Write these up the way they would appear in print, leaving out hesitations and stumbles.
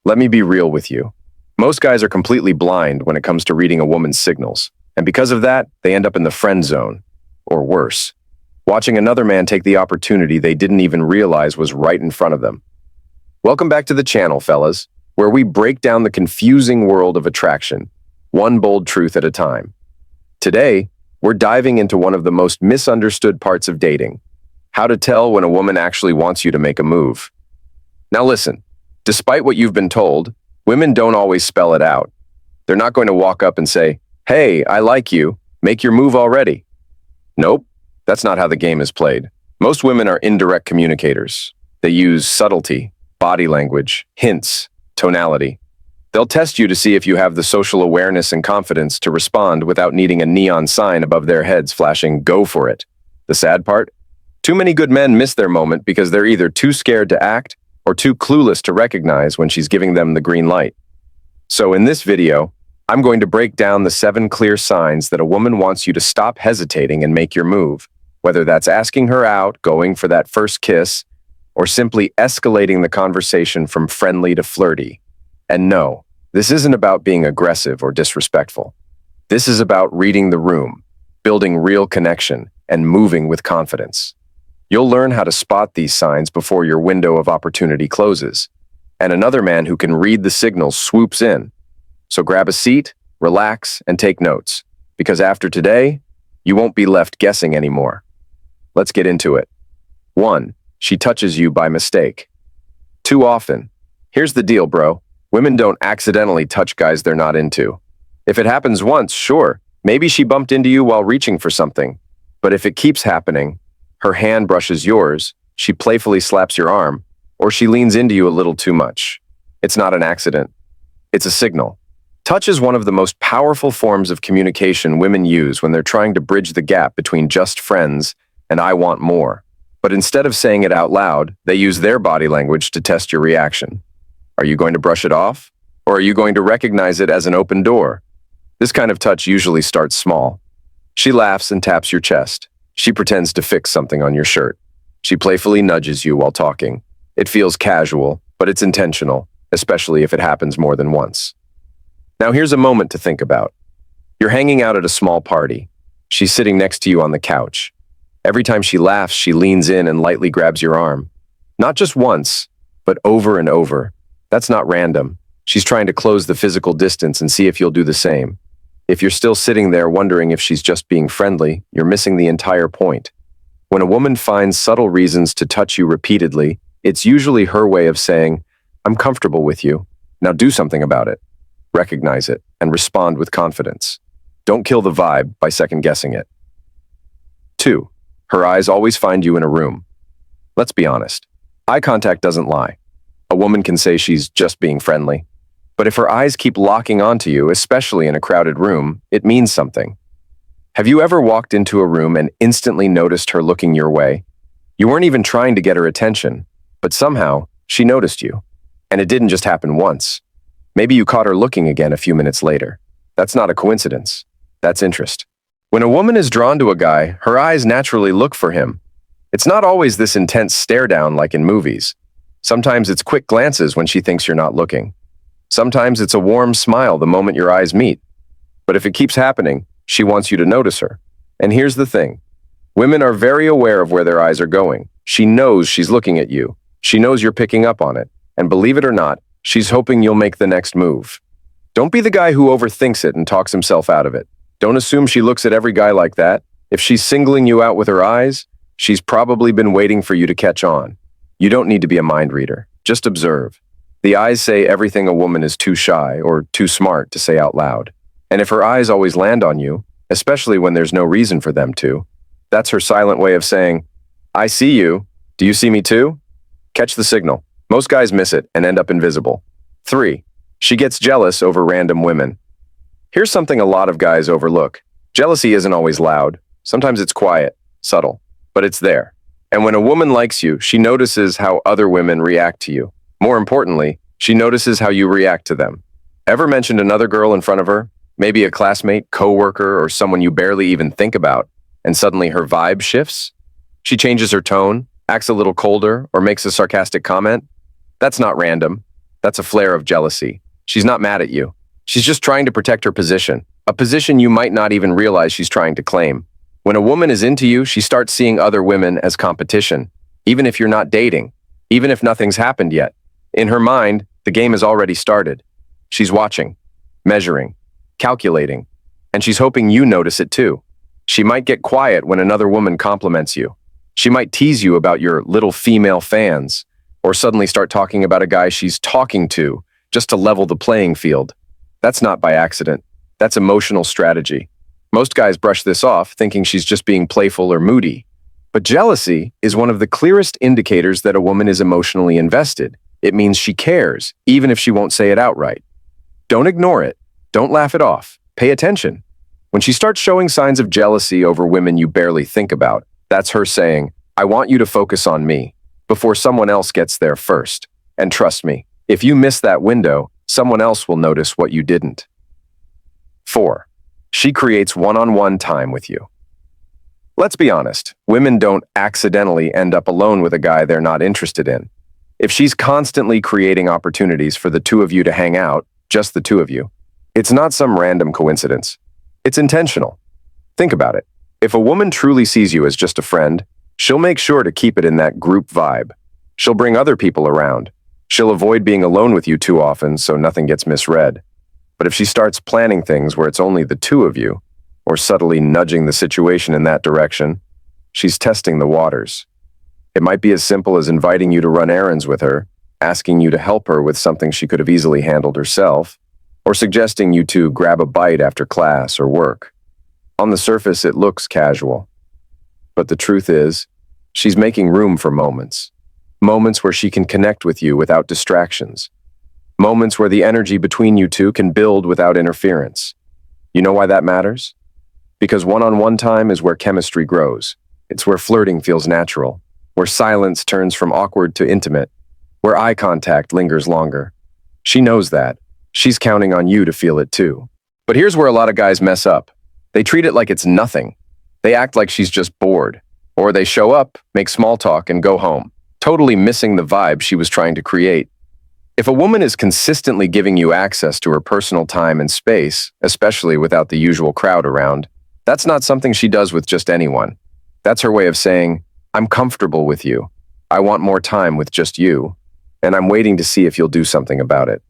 Let me be real with you. Most guys are completely blind when it comes to reading a woman's signals, and because of that, they end up in the friend zone, or worse, watching another man take the opportunity they didn't even realize was right in front of them. Welcome back to the channel, fellas, where we break down the confusing world of attraction, one bold truth at a time. Today, we're diving into one of the most misunderstood parts of dating: how to tell when a woman actually wants you to make a move. Now listen, despite what you've been told, women don't always spell it out. They're not going to walk up and say, "Hey, I like you, make your move already." Nope, that's not how the game is played. Most women are indirect communicators. They use subtlety, body language, hints, tonality. They'll test you to see if you have the social awareness and confidence to respond without needing a neon sign above their heads flashing "Go for it." The sad part? Too many good men miss their moment because they're either too scared to act or too clueless to recognize when she's giving them the green light. So in this video, I'm going to break down the 7 clear signs that a woman wants you to stop hesitating and make your move, whether that's asking her out, going for that first kiss, or simply escalating the conversation from friendly to flirty. And no, this isn't about being aggressive or disrespectful. This is about reading the room, building real connection, and moving with confidence. You'll learn how to spot these signs before your window of opportunity closes, and another man who can read the signals swoops in. So grab a seat, relax, and take notes, because after today, you won't be left guessing anymore. Let's get into it. 1. She touches you by mistake. Too often. Here's the deal, bro. Women don't accidentally touch guys they're not into. If it happens once, sure, maybe she bumped into you while reaching for something. But if it keeps happening, her hand brushes yours, she playfully slaps your arm, or she leans into you a little too much, it's not an accident. It's a signal. Touch is one of the most powerful forms of communication women use when they're trying to bridge the gap between just friends and "I want more." But instead of saying it out loud, they use their body language to test your reaction. Are you going to brush it off? Or are you going to recognize it as an open door? This kind of touch usually starts small. She laughs and taps your chest. She pretends to fix something on your shirt. She playfully nudges you while talking. It feels casual, but it's intentional, especially if it happens more than once. Now here's a moment to think about. You're hanging out at a small party. She's sitting next to you on the couch. Every time she laughs, she leans in and lightly grabs your arm. Not just once, but over and over. That's not random. She's trying to close the physical distance and see if you'll do the same. If you're still sitting there wondering if she's just being friendly, you're missing the entire point. When a woman finds subtle reasons to touch you repeatedly, it's usually her way of saying, "I'm comfortable with you. Now do something about it." Recognize it and respond with confidence. Don't kill the vibe by second-guessing it. 2. Her eyes always find you in a room. Let's be honest. Eye contact doesn't lie. A woman can say she's just being friendly. But if her eyes keep locking onto you, especially in a crowded room, it means something. Have you ever walked into a room and instantly noticed her looking your way? You weren't even trying to get her attention, but somehow she noticed you. And it didn't just happen once. Maybe you caught her looking again a few minutes later. That's not a coincidence. That's interest. When a woman is drawn to a guy, her eyes naturally look for him. It's not always this intense stare down like in movies. Sometimes it's quick glances when she thinks you're not looking. Sometimes it's a warm smile the moment your eyes meet. But if it keeps happening, she wants you to notice her. And here's the thing. Women are very aware of where their eyes are going. She knows she's looking at you. She knows you're picking up on it. And believe it or not, she's hoping you'll make the next move. Don't be the guy who overthinks it and talks himself out of it. Don't assume she looks at every guy like that. If she's singling you out with her eyes, she's probably been waiting for you to catch on. You don't need to be a mind reader. Just observe. The eyes say everything a woman is too shy or too smart to say out loud. And if her eyes always land on you, especially when there's no reason for them to, that's her silent way of saying, "I see you. Do you see me too?" Catch the signal. Most guys miss it and end up invisible. 3. She gets jealous over random women. Here's something a lot of guys overlook. Jealousy isn't always loud. Sometimes it's quiet, subtle, but it's there. And when a woman likes you, she notices how other women react to you. More importantly, she notices how you react to them. Ever mentioned another girl in front of her? Maybe a classmate, coworker, or someone you barely even think about, and suddenly her vibe shifts? She changes her tone, acts a little colder, or makes a sarcastic comment? That's not random. That's a flare of jealousy. She's not mad at you. She's just trying to protect her position, a position you might not even realize she's trying to claim. When a woman is into you, she starts seeing other women as competition, even if you're not dating, even if nothing's happened yet. In her mind, the game has already started. She's watching, measuring, calculating, and she's hoping you notice it too. She might get quiet when another woman compliments you. She might tease you about your little female fans, or suddenly start talking about a guy she's talking to just to level the playing field. That's not by accident. That's emotional strategy. Most guys brush this off, thinking she's just being playful or moody. But jealousy is one of the clearest indicators that a woman is emotionally invested. It means she cares, even if she won't say it outright. Don't ignore it. Don't laugh it off. Pay attention. When she starts showing signs of jealousy over women you barely think about, that's her saying, "I want you to focus on me," before someone else gets there first. And trust me, if you miss that window, someone else will notice what you didn't. 4. She creates one-on-one time with you. Let's be honest, women don't accidentally end up alone with a guy they're not interested in. If she's constantly creating opportunities for the two of you to hang out, just the two of you, it's not some random coincidence. It's intentional. Think about it. If a woman truly sees you as just a friend, she'll make sure to keep it in that group vibe. She'll bring other people around. She'll avoid being alone with you too often so nothing gets misread. But if she starts planning things where it's only the two of you, or subtly nudging the situation in that direction, she's testing the waters. It might be as simple as inviting you to run errands with her, asking you to help her with something she could have easily handled herself, or suggesting you two grab a bite after class or work. On the surface, it looks casual. But the truth is, she's making room for moments. Moments where she can connect with you without distractions. Moments where the energy between you two can build without interference. You know why that matters? Because one-on-one time is where chemistry grows. It's where flirting feels natural, where silence turns from awkward to intimate, where eye contact lingers longer. She knows that. She's counting on you to feel it too. But here's where a lot of guys mess up. They treat it like it's nothing. They act like she's just bored. Or they show up, make small talk, and go home, totally missing the vibe she was trying to create. If a woman is consistently giving you access to her personal time and space, especially without the usual crowd around, that's not something she does with just anyone. That's her way of saying, "I'm comfortable with you. I want more time with just you, and I'm waiting to see if you'll do something about it."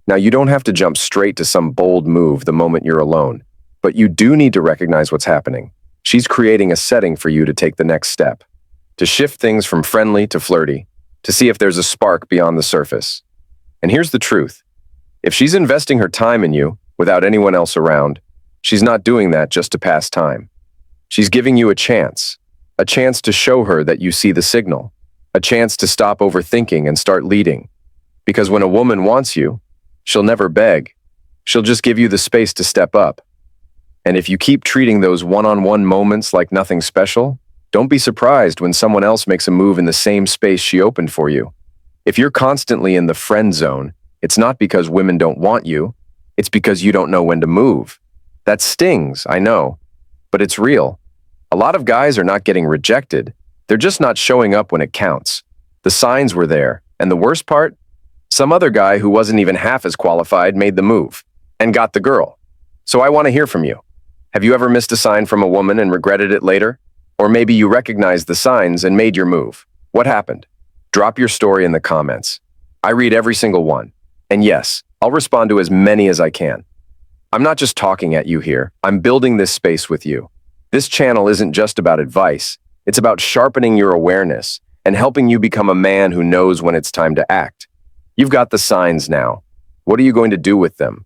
Now, you don't have to jump straight to some bold move the moment you're alone, but you do need to recognize what's happening. She's creating a setting for you to take the next step, to shift things from friendly to flirty, to see if there's a spark beyond the surface. And here's the truth. If she's investing her time in you without anyone else around, she's not doing that just to pass time. She's giving you a chance to show her that you see the signal, a chance to stop overthinking and start leading. Because when a woman wants you, she'll never beg. She'll just give you the space to step up. And if you keep treating those one-on-one moments like nothing special, don't be surprised when someone else makes a move in the same space she opened for you. If you're constantly in the friend zone, it's not because women don't want you, it's because you don't know when to move. That stings, I know, but it's real. A lot of guys are not getting rejected. They're just not showing up when it counts. The signs were there, and the worst part? Some other guy who wasn't even half as qualified made the move and got the girl. So I want to hear from you. Have you ever missed a sign from a woman and regretted it later? Or maybe you recognized the signs and made your move. What happened? Drop your story in the comments. I read every single one. And yes, I'll respond to as many as I can. I'm not just talking at you here. I'm building this space with you. This channel isn't just about advice. It's about sharpening your awareness and helping you become a man who knows when it's time to act. You've got the signs now. What are you going to do with them?